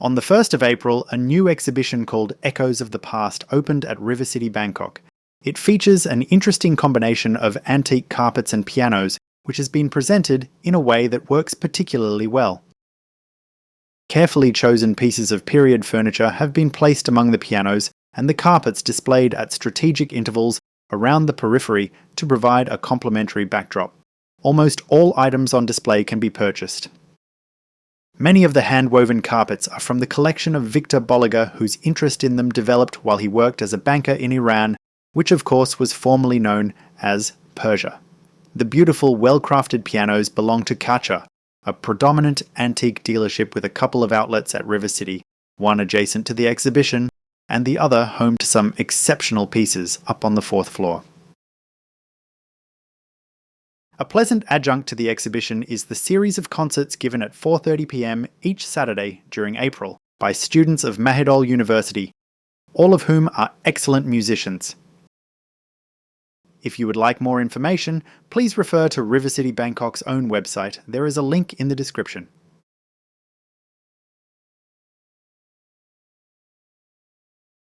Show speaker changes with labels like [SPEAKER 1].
[SPEAKER 1] On the 1st of April, a new exhibition called Echoes of the Past opened at River City Bangkok. It features an interesting combination of antique carpets and pianos, which has been presented in a way that works particularly well. Carefully chosen pieces of period furniture have been placed among the pianos, and the carpets displayed at strategic intervals around the periphery to provide a complementary backdrop. Almost all items on display can be purchased. Many of the hand-woven carpets are from the collection of Viktor Bolliger, whose interest in them developed while he worked as a banker in Iran, which of course was formerly known as Persia. The beautiful, well-crafted pianos belong to KACHA, a predominant antique dealership with a couple of outlets at River City, one adjacent to the exhibition, and the other home to some exceptional pieces up on the 4th floor. A pleasant adjunct to the exhibition is the series of concerts given at 4:30 p.m. each Saturday during April by students of Mahidol University, all of whom are excellent musicians. If you would like more information, please refer to River City Bangkok's own website. There is a link in the description.